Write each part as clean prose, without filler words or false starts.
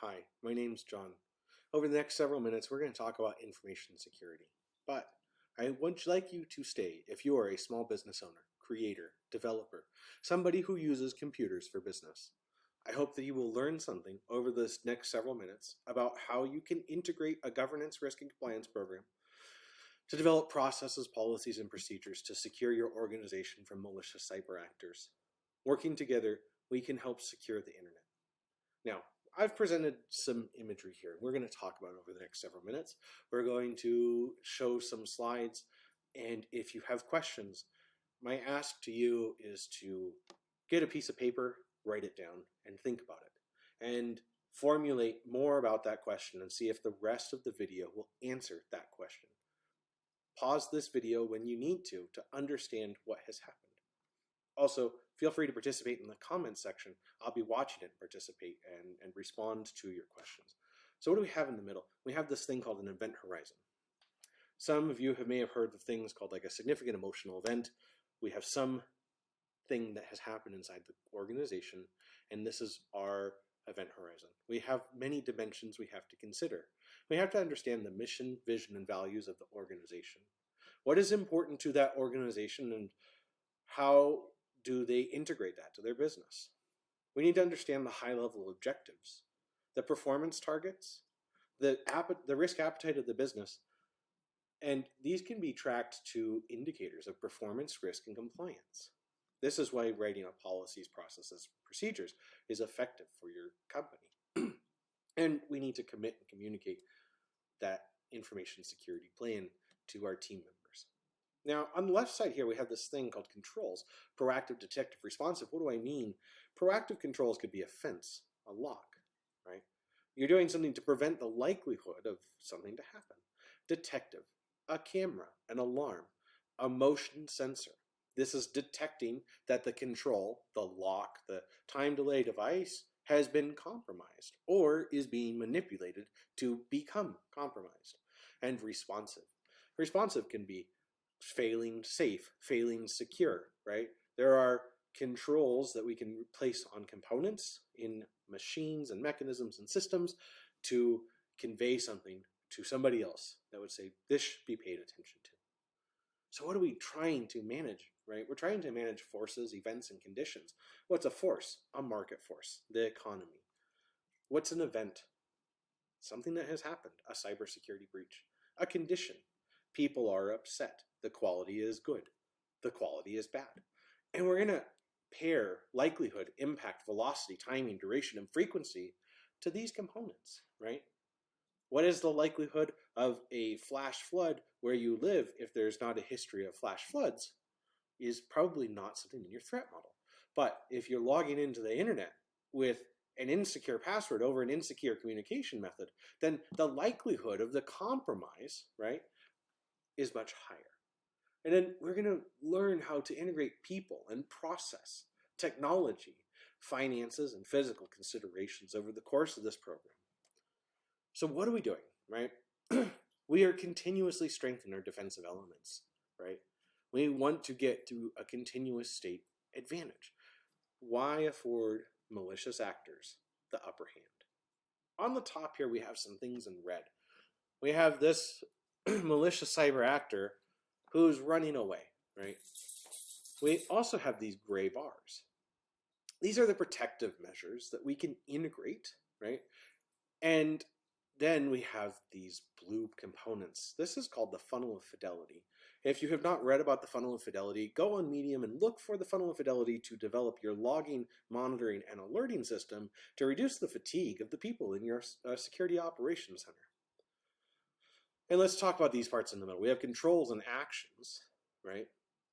Hi, my name's John. Over the next several minutes, we're going to talk about information security. But I would like you to stay if you are a small business owner, creator, developer, somebody who uses computers for business. I hope that you will learn something over this next several minutes about how you can integrate a governance, risk, and compliance program to develop processes, policies, and procedures to secure your organization from malicious cyber actors. Working together, we can help secure the internet. Now, I've presented some imagery here. We're going to talk about it over the next several minutes. We're going to show some slides, and if you have questions, my ask to you is to get a piece of paper, write it down, and think about it, and formulate more about that question and see if the rest of the video will answer that question. Pause this video when you need to understand what has happened. Also, feel free to participate in the comments section. I'll be watching it and participate and respond to your questions. So what do we have in the middle? We have this thing called an event horizon. Some of you may have heard of things called like a significant emotional event. We have some thing that has happened inside the organization, and this is our event horizon. We have many dimensions we have to consider. We have to understand the mission, vision, and values of the organization. What is important to that organization, and how do they integrate that to their business? We need to understand the high-level objectives, the performance targets, the risk appetite of the business, and these can be tracked to indicators of performance, risk, and compliance. This is why writing out policies, processes, procedures is effective for your company. And we need to commit and communicate that information security plan to our team members. Now, on the left side here, we have this thing called controls: proactive, detective, responsive. What do I mean? Proactive controls could be a fence, a lock, right? You're doing something to prevent the likelihood of something to happen. Detective, a camera, an alarm, a motion sensor. This is detecting that the control, the lock, the time delay device has been compromised or is being manipulated to become compromised. And responsive. Responsive can be failing safe, failing secure, right? There are controls that we can place on components in machines and mechanisms and systems to convey something to somebody else that would say, this should be paid attention to. So what are we trying to manage, right? We're trying to manage forces, events, and conditions. What's a force? A market force, the economy. What's an event? Something that has happened, a cybersecurity breach. A condition. People are upset. The quality is good. The quality is bad. And we're going to pair likelihood, impact, velocity, timing, duration, and frequency to these components, right? What is the likelihood of a flash flood where you live if there's not a history of flash floods? Is probably not something in your threat model. But if you're logging into the internet with an insecure password over an insecure communication method, then the likelihood of the compromise, right, is much higher. And then we're going to learn how to integrate people and process, technology, finances, and physical considerations over the course of this program. So what are we doing, right? We are continuously strengthening our defensive elements, right? We want to get to a continuous state advantage. Why afford malicious actors the upper hand? On the top here, we have some things in red. We have this malicious cyber actor who's running away, right? We also have these gray bars. These are the protective measures that we can integrate, right? And then we have these blue components. This is called the funnel of fidelity. If you have not read about the funnel of fidelity, go on Medium and look for the funnel of fidelity to develop your logging, monitoring, and alerting system to reduce the fatigue of the people in your security operations center. And let's talk about these parts in the middle. We have controls and actions, right?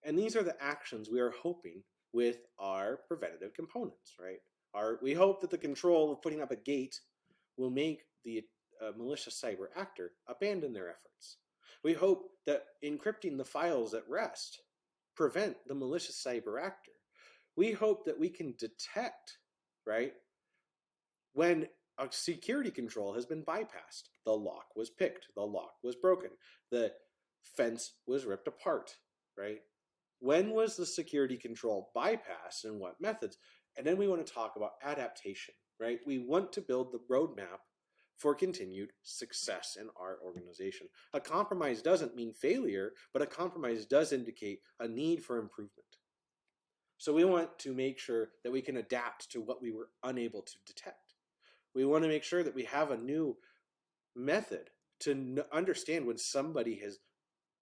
And these are the actions we are hoping with our preventative components, right? We hope that the control of putting up a gate will make the malicious cyber actor abandon their efforts. We hope that encrypting the files at rest prevent the malicious cyber actor. We hope that we can detect, right, when a security control has been bypassed. The lock was picked, the lock was broken, the fence was ripped apart, right? When was the security control bypassed and what methods? And then we want to talk about adaptation. right? We want to build the roadmap for continued success in our organization. A compromise doesn't mean failure, but a compromise does indicate a need for improvement. So we want to make sure that we can adapt to what we were unable to detect. We want to make sure that we have a new method to understand when somebody has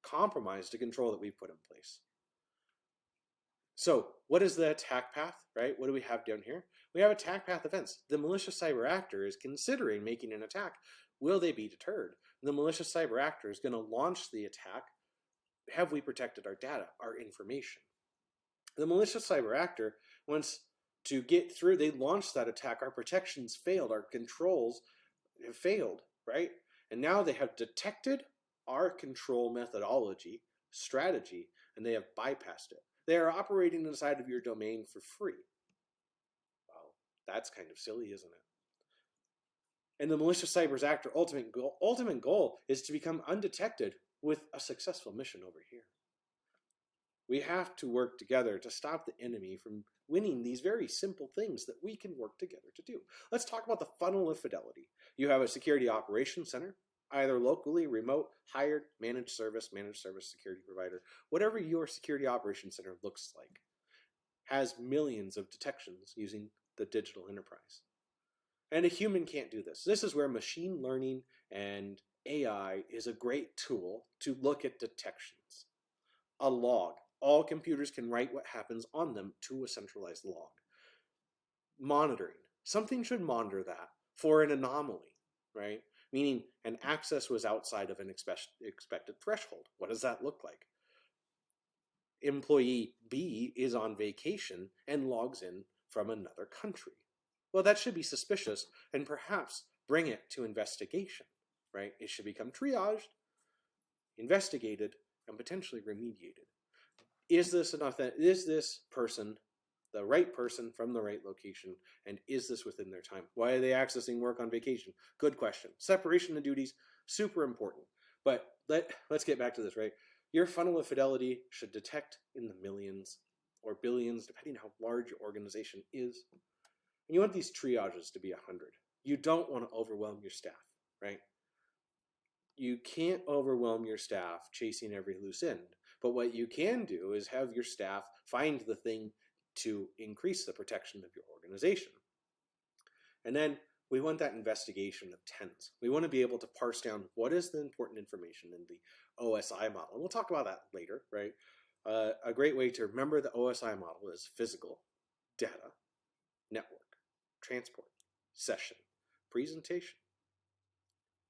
compromised a control that we've put in place. So what is the attack path, right? What do we have down here? We have attack path events. The malicious cyber actor is considering making an attack. Will they be deterred? The malicious cyber actor is going to launch the attack. Have we protected our data, our information? The malicious cyber actor wants to get through. They launched that attack. Our protections failed. Our controls have failed, right? And now they have detected our control methodology, strategy, and they have bypassed it. They are operating inside of your domain for free. Well, that's kind of silly, isn't it? And the malicious cyber actor ultimate goal is to become undetected with a successful mission over here. We have to work together to stop the enemy from winning these very simple things that we can work together to do. Let's talk about the funnel of fidelity. You have a security operations center, either locally, remote, hired, managed service security provider, whatever your security operations center looks like, has millions of detections using the digital enterprise. And a human can't do this. This is where machine learning and AI is a great tool to look at detections. A log. All computers can write what happens on them to a centralized log. Monitoring. Something should monitor that for an anomaly, right? Meaning an access was outside of an expected threshold. What does that look like? Employee B is on vacation and logs in from another country. Well, that should be suspicious and perhaps bring it to investigation, right? It should become triaged, investigated, and potentially remediated. Is this person the right person from the right location, and is this within their time? Why are they accessing work on vacation? Good question. Separation of duties, super important. But let's get back to this, right? Your funnel of fidelity should detect in the millions or billions, depending how large your organization is. And you want these triages to be 100. You don't want to overwhelm your staff, right? You can't overwhelm your staff chasing every loose end. But what you can do is have your staff find the thing to increase the protection of your organization. And then we want that investigation of tens. We want to be able to parse down what is the important information in the OSI model. And we'll talk about that later, right? A great way to remember the OSI model is physical, data, network, transport, session, presentation,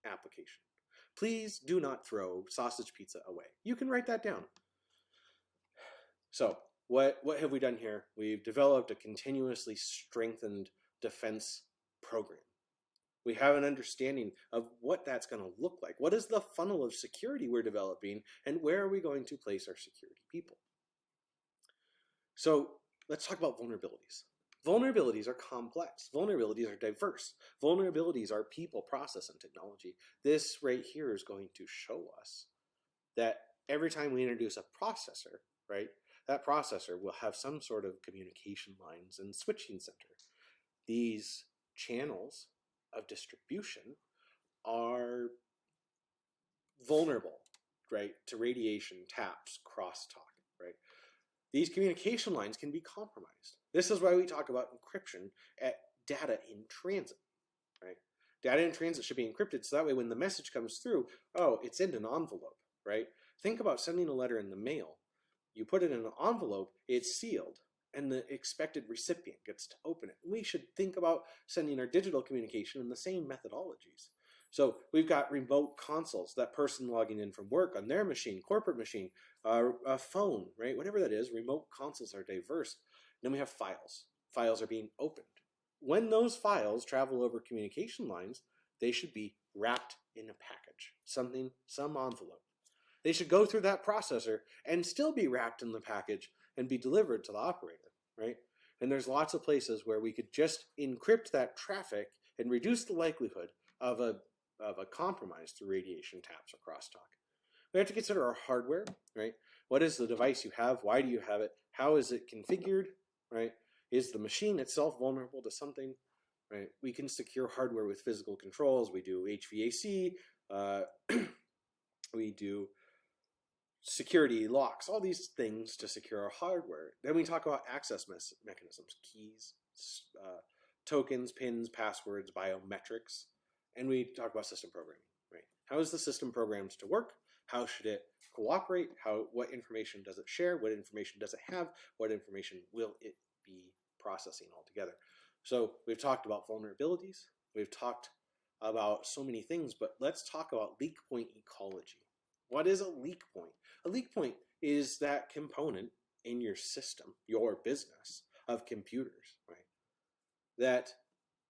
application. Please do not throw sausage pizza away. You can write that down. So what have we done here? We've developed a continuously strengthened defense program. We have an understanding of what that's going to look like. What is the funnel of security we're developing, and where are we going to place our security people? So let's talk about vulnerabilities. Vulnerabilities are complex. Vulnerabilities are diverse. Vulnerabilities are people, process, and technology. This right here is going to show us that every time we introduce a processor, right, that processor will have some sort of communication lines and switching center. These channels of distribution are vulnerable, right, to radiation, taps, crosstalk, right? These communication lines can be compromised. This is why we talk about encryption at data in transit, right? Data in transit should be encrypted so that way when the message comes through, oh, it's in an envelope, right? Think about sending a letter in the mail. You put it in an envelope, it's sealed, and the expected recipient gets to open it. We should think about sending our digital communication in the same methodologies. So we've got remote consoles, that person logging in from work on their machine, corporate machine, a phone, right? Whatever that is, remote consoles are diverse. Then we have files. Files are being opened. When those files travel over communication lines, they should be wrapped in a package, some envelope. They should go through that processor and still be wrapped in the package and be delivered to the operator, right? And there's lots of places where we could just encrypt that traffic and reduce the likelihood of a compromise through radiation, taps, or crosstalk. We have to consider our hardware, right? What is the device you have? Why do you have it? How is it configured, right? Is the machine itself vulnerable to something? right? We can secure hardware with physical controls. We do HVAC, we do security locks, all these things to secure our hardware. Then we talk about access mechanisms, keys, tokens, pins, passwords, biometrics, and we talk about system programming, right? How is the system programmed to work? How should it cooperate? What information does it share? What information does it have? What information will it be processing altogether? So we've talked about vulnerabilities. We've talked about so many things, but let's talk about leak point ecology. What is a leak point? A leak point is that component in your system, your business of computers, right, that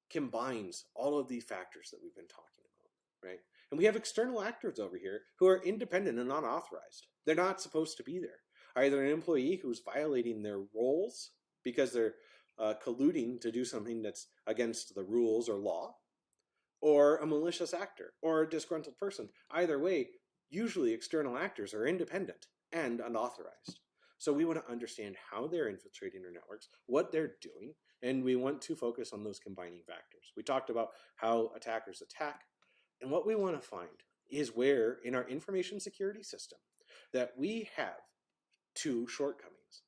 combines all of these factors that we've been talking about, right? And we have external actors over here who are independent and unauthorized. They're not supposed to be there. Either an employee who's violating their roles because they're colluding to do something that's against the rules or law, or a malicious actor, or a disgruntled person. Either way, usually external actors are independent and unauthorized. So we want to understand how they're infiltrating our networks, what they're doing, and we want to focus on those combining factors. We talked about how attackers attack, and what we want to find is where in our information security system that we have two shortcomings.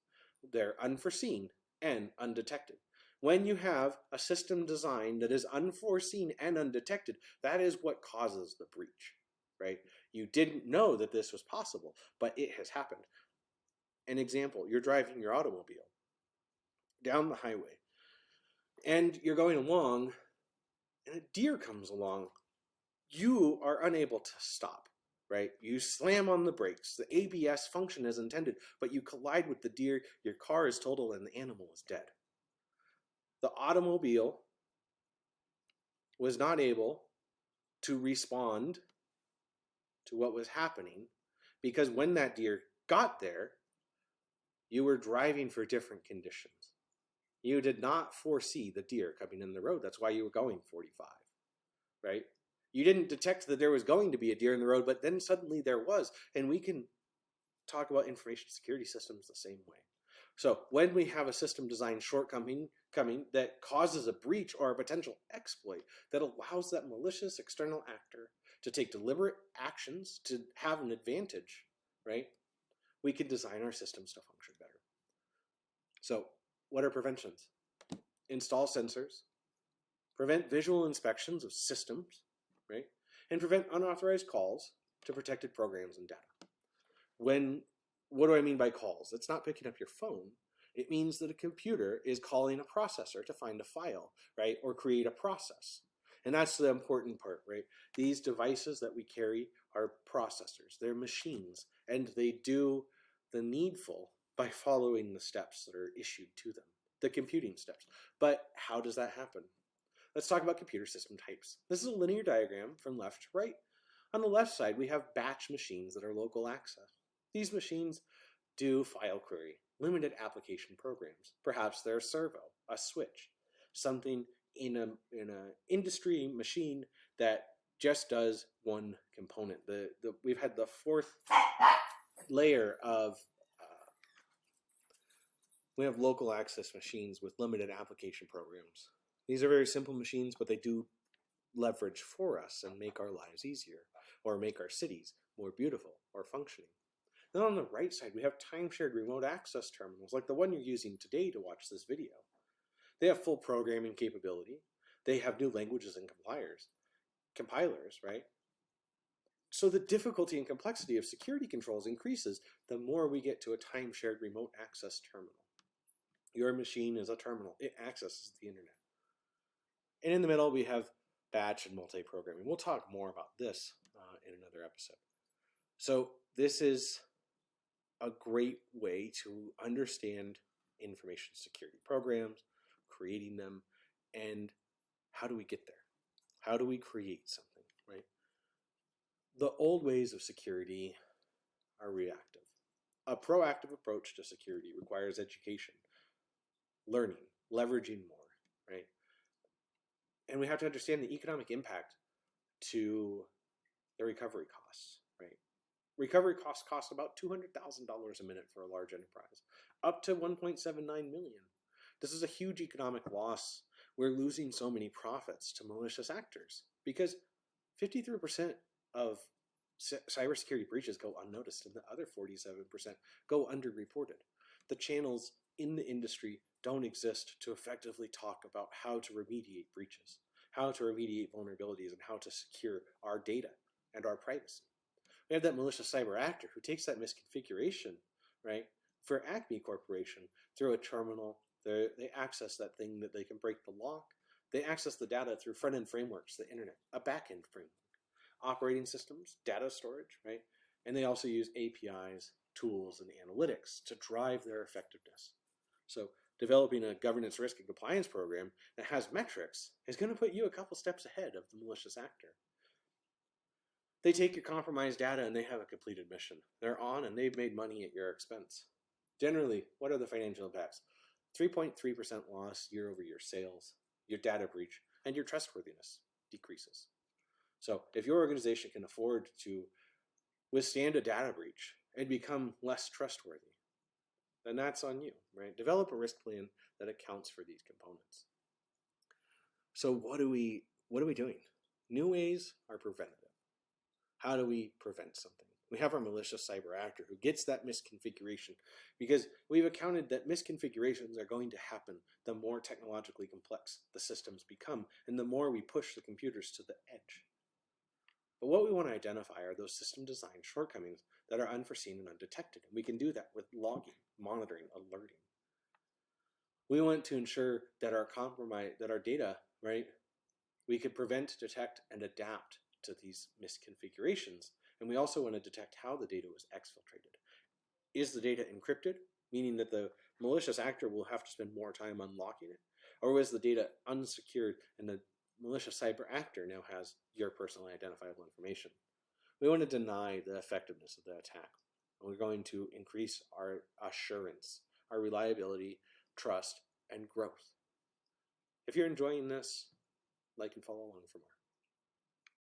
They're unforeseen and undetected. When you have a system design that is unforeseen and undetected, that is what causes the breach, right? You didn't know that this was possible, but it has happened. An example, you're driving your automobile down the highway, and you're going along, and a deer comes along. You are unable to stop, right? You slam on the brakes. The ABS function as intended, but you collide with the deer. Your car is totaled, and the animal is dead. The automobile was not able to respond to what was happening because when that deer got there, you were driving for different conditions. You did not foresee the deer coming in the road. That's why you were going 45, right? You didn't detect that there was going to be a deer in the road, but then suddenly there was. And we can talk about information security systems the same way. So when we have a system design shortcoming that causes a breach or a potential exploit that allows that malicious external actor to take deliberate actions to have an advantage, right? We can design our systems to function better. So what are preventions? Install sensors, prevent visual inspections of systems, right? And prevent unauthorized calls to protected programs and data. What do I mean by calls? It's not picking up your phone. It means that a computer is calling a processor to find a file, right? Or create a process. And that's the important part, right? These devices that we carry are processors. They're machines, and they do the needful by following the steps that are issued to them, the computing steps. But how does that happen? Let's talk about computer system types. This is a linear diagram from left to right. On the left side, we have batch machines that are local access. These machines do file query, limited application programs. Perhaps they're a servo, a switch, something in an industry machine that just does one component. We've had the fourth layer of we have local access machines with limited application programs. These are very simple machines, but they do leverage for us and make our lives easier, or make our cities more beautiful or functioning. Then on the right side, we have time-shared remote access terminals, like the one you're using today to watch this video. They have full programming capability. They have new languages and compilers, right? So the difficulty and complexity of security controls increases the more we get to a time-shared remote access terminal. Your machine is a terminal. It accesses the internet. And in the middle, we have batch and multi-programming. We'll talk more about this in another episode. So this is a great way to understand information security programs, creating them, and how do we get there? How do we create something, right? The old ways of security are reactive. A proactive approach to security requires education, learning, leveraging more, right? And we have to understand the economic impact to the recovery costs, right? Recovery costs cost about $200,000 a minute for a large enterprise, up to $1.79 million. This is a huge economic loss we're losing so many profits to malicious actors because 53% of cybersecurity breaches go unnoticed and the other 47% go underreported. The channels in the industry don't exist to effectively talk about how to remediate breaches, how to remediate vulnerabilities, and how to secure our data and our privacy. We have that malicious cyber actor who takes that misconfiguration, right, for Acme Corporation through a terminal. They access that thing that they can break the lock. They access the data through front-end frameworks, the internet, a back-end framework, operating systems, data storage, right? And they also use APIs, tools, and analytics to drive their effectiveness. So developing a governance, risk, and compliance program that has metrics is going to put you a couple steps ahead of the malicious actor. They take your compromised data and they have a completed mission. They're on and they've made money at your expense. Generally, what are the financial impacts? 3.3% loss year-over-year sales, your data breach, and your trustworthiness decreases. So if your organization can afford to withstand a data breach and become less trustworthy, then that's on you, right? Develop a risk plan that accounts for these components. So what are we doing? New ways are preventative. How do we prevent something? We have our malicious cyber actor who gets that misconfiguration because we've accounted that misconfigurations are going to happen the more technologically complex the systems become and the more we push the computers to the edge. But what we want to identify are those system design shortcomings that are unforeseen and undetected. And we can do that with logging, monitoring, alerting. We want to ensure that our data, right, we could prevent, detect, and adapt to these misconfigurations. And we also want to detect how the data was exfiltrated. Is the data encrypted, meaning that the malicious actor will have to spend more time unlocking it? Or was the data unsecured and the malicious cyber actor now has your personally identifiable information? We want to deny the effectiveness of the attack. And we're going to increase our assurance, our reliability, trust, and growth. If you're enjoying this, like and follow along for more.